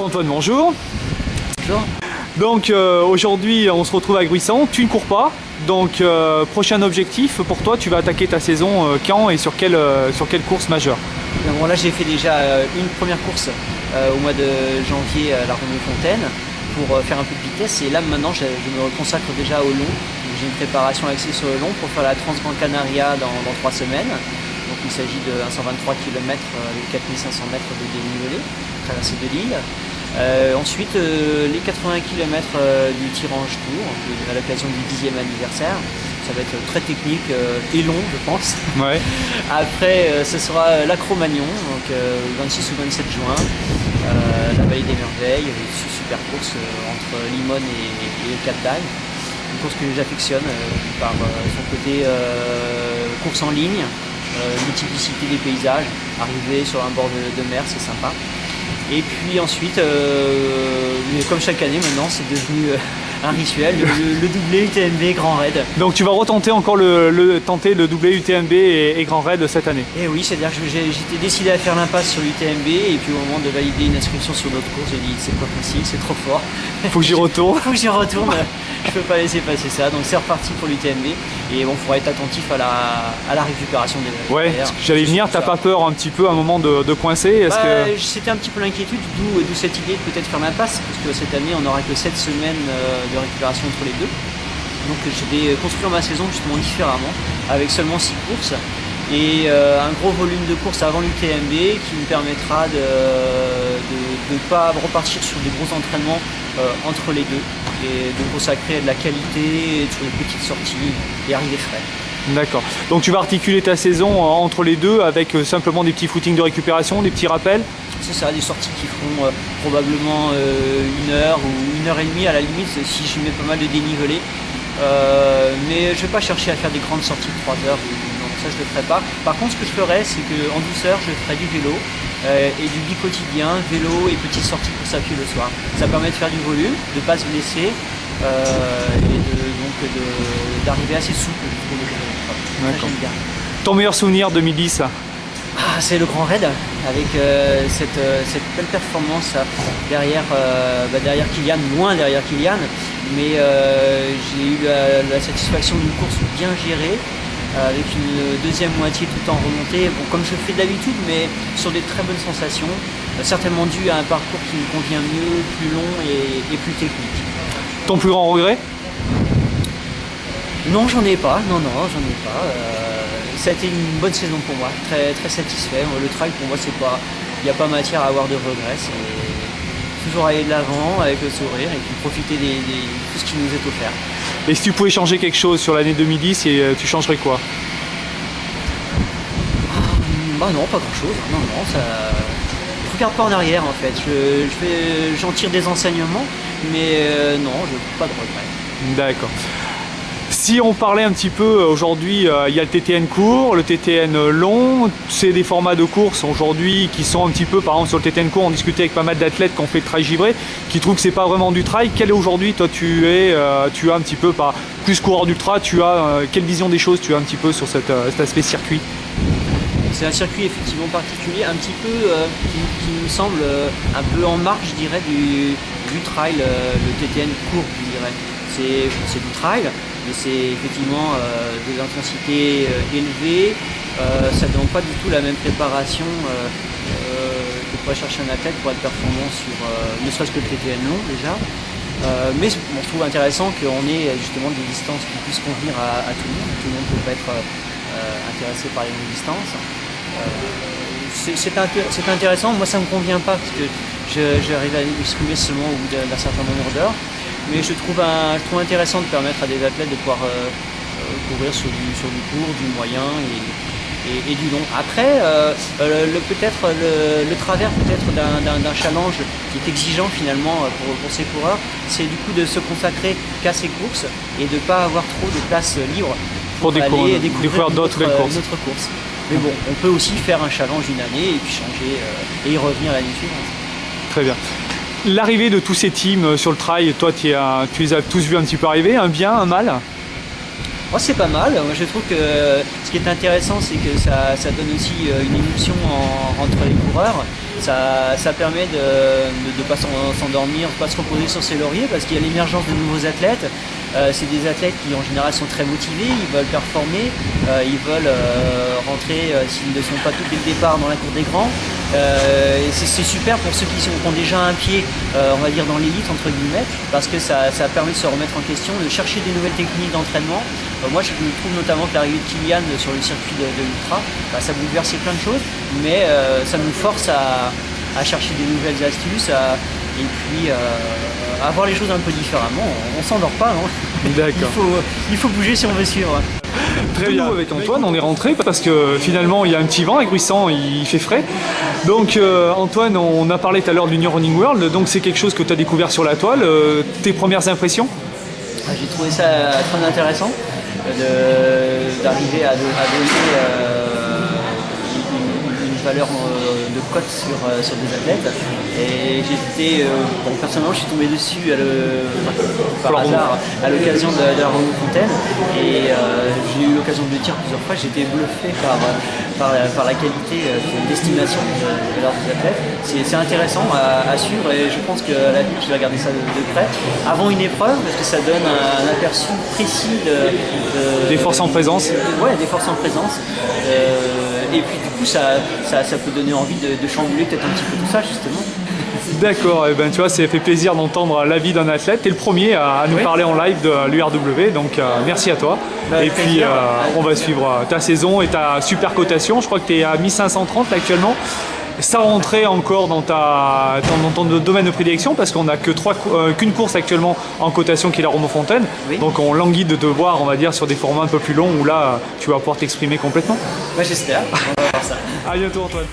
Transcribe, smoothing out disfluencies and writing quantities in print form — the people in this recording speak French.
Antoine, bonjour. Bonjour. Donc aujourd'hui on se retrouve à Gruissan, tu ne cours pas, donc prochain objectif pour toi, tu vas attaquer ta saison quand et sur quelle course majeure? Bon, là j'ai fait déjà une première course au mois de janvier à la Renaud-Fontaine pour faire un peu de vitesse, et là maintenant je me consacre déjà au long. J'ai une préparation axée sur le long pour faire la Trans-Gran Canaria dans 3 semaines. Donc il s'agit de 123 km avec 4500 mètres de dénivelé, traversée de l'île. Ensuite, les 80 km du Tirange Tour, à l'occasion du 10e anniversaire. Ça va être très technique et long, je pense. Ouais. Après, ce sera l'Acromagnon, donc 26 ou 27 juin, la Vallée des Merveilles, une super course entre Limone et le Cap d'Agde. Une course que j'affectionne par son côté course en ligne, multiplicité des paysages, arriver sur un bord de mer, c'est sympa. Et puis ensuite, comme chaque année maintenant, c'est devenu un rituel, le doublé UTMB Grand Raid. Donc tu vas retenter encore tenter le doublé UTMB et Grand Raid cette année? Et oui, c'est-à-dire que j'étais décidé à faire l'impasse sur l'UTMB, et puis au moment de valider une inscription sur notre course, j'ai dit c'est pas possible, c'est trop fort. Faut que j'y retourne. Faut que j'y retourne, je peux pas laisser passer ça, donc c'est reparti pour l'UTMB. Et bon, il faudra être attentif à la récupération des Ouais, j'allais venir, t'as pas peur un petit peu à un moment de coincer? C'était un petit peu l'inquiétude, d'où cette idée de peut-être faire l'impasse, parce que cette année on n'aura que 7 semaines de récupération entre les deux. Donc je vais construire ma saison justement différemment, avec seulement 6 courses et un gros volume de courses avant l'UTMB qui me permettra de ne pas repartir sur des gros entraînements entre les deux, et de consacrer de la qualité sur des petites sorties et arriver frais. D'accord. Donc tu vas articuler ta saison entre les deux avec simplement des petits footings de récupération, des petits rappels? C'est ça, des sorties qui feront probablement 1 heure ou 1h30 à la limite, si j'y mets pas mal de dénivelé. Mais je ne vais pas chercher à faire des grandes sorties de 3 heures, non, ça je ne le ferai pas. Par contre, ce que je ferai, c'est qu'en douceur, je ferai du vélo et du bi-quotidien, vélo et petites sorties pour à pied le soir. Ça permet de faire du volume, de ne pas se blesser et d'arriver assez souple jusqu'au bout. D'accord. Ton meilleur souvenir 2010? C'est le Grand Raid, avec cette belle performance derrière Kilian, loin derrière Kilian, mais j'ai eu la satisfaction d'une course bien gérée, avec une deuxième moitié tout en remontée, bon, comme je fais d'habitude, mais sur des très bonnes sensations, certainement dû à un parcours qui me convient mieux, plus long et plus technique. Ton plus grand regret? Non, j'en ai pas, j'en ai pas. Ça a été une bonne saison pour moi, très, très satisfait. Le trail pour moi, il n'y a pas matière à avoir de regrets, c'est toujours aller de l'avant avec le sourire et puis profiter de tout ce qui nous est offert. Et si tu pouvais changer quelque chose sur l'année 2010, tu changerais quoi? Non, pas grand chose, ça... Je regarde pas en arrière en fait, j'en tire des enseignements, mais non, je n'ai pas de regrets. D'accord. Si on parlait un petit peu, aujourd'hui, il y a le TTN court, le TTN long, c'est des formats de course aujourd'hui qui sont un petit peu, par exemple sur le TTN court, on discutait avec pas mal d'athlètes qui ont fait le trail givré, qui trouvent que c'est pas vraiment du trail. Quel est aujourd'hui, toi tu as un petit peu, plus coureur d'ultra, quelle vision des choses tu as un petit peu sur cet aspect circuit? C'est un circuit effectivement particulier, un petit peu qui me semble un peu en marge, je dirais, du trail, le TTN court, je dirais. C'est du trail, mais c'est effectivement des intensités élevées, ça ne demande pas du tout la même préparation que pourrait chercher un athlète pour être performant sur ne serait-ce que le TTN long déjà. Mais on trouve intéressant qu'on ait justement des distances qui puissent convenir à tout le monde. Tout le monde ne peut pas être intéressé par les longues distances. C'est intéressant, moi ça ne me convient pas parce que j'arrive à l'exprimer seulement au bout d'un certain nombre d'heures. Mais je trouve intéressant de permettre à des athlètes de pouvoir courir sur du court, du moyen et du long. Après, peut-être le travers peut-être d'un challenge qui est exigeant finalement pour ces coureurs, c'est du coup de se consacrer qu'à ces courses et de ne pas avoir trop de place libre pour aller découvrir d'autres courses. Mais bon, on peut aussi faire un challenge une année et puis changer et y revenir l'année suivante. Très bien. L'arrivée de tous ces teams sur le trail, toi tu les as tous vus un petit peu arriver, un bien, un mal? Moi c'est pas mal, moi je trouve que ce qui est intéressant c'est que ça donne aussi une émulsion entre les coureurs, Ça permet de ne pas s'endormir, de ne pas se reposer sur ses lauriers parce qu'il y a l'émergence de nouveaux athlètes. C'est des athlètes qui en général sont très motivés, ils veulent performer, ils veulent rentrer s'ils ne sont pas tout dès le départ dans la cour des grands. Et c'est super pour ceux qui ont déjà un pied, on va dire dans l'élite entre guillemets, parce que ça permet de se remettre en question, de chercher des nouvelles techniques d'entraînement. Moi je trouve notamment que l'arrivée de Kilian sur le circuit de l'Ultra, ça bouleversait plein de choses, mais ça nous force à chercher des nouvelles astuces et puis à voir les choses un peu différemment. On s'endort pas, non? D'accord. Il faut bouger si on veut suivre. Très bien. Avec Antoine, on est rentré parce que finalement il y a un petit vent éblouissant, il fait frais. Donc Antoine, on a parlé tout à l'heure de l'Union Running World, donc c'est quelque chose que tu as découvert sur la toile. Tes premières impressions? J'ai trouvé ça très intéressant d'arriver à donner une valeur de cote sur des athlètes. Et personnellement, je suis tombé dessus par hasard à l'occasion de la Romofontaine. Et j'ai eu l'occasion de le dire plusieurs fois, j'ai été bluffé par la qualité d'estimation de l'art des athlètes. C'est intéressant à suivre et je pense qu'à l'avenir, je vais regarder ça de près avant une épreuve parce que ça donne un aperçu précis des forces en présence. Ouais, des forces en présence. Et puis du coup, ça peut donner envie de chambouler peut-être un petit peu tout ça justement. D'accord, et ben tu vois, ça fait plaisir d'entendre l'avis d'un athlète. Tu es le premier à nous parler en live de l'URW, donc merci à toi. Et puis on va suivre ta saison et ta super cotation. Je crois que tu es à 1530 là, actuellement. Ça rentrait encore dans ton domaine de prédilection parce qu'on n'a qu'une course actuellement en cotation qui est la Romofontaine. Oui. Donc on languit de te voir, on va dire, sur des formats un peu plus longs où là tu vas pouvoir t'exprimer complètement. Bah, j'espère, on va voir ça. À bientôt Antoine.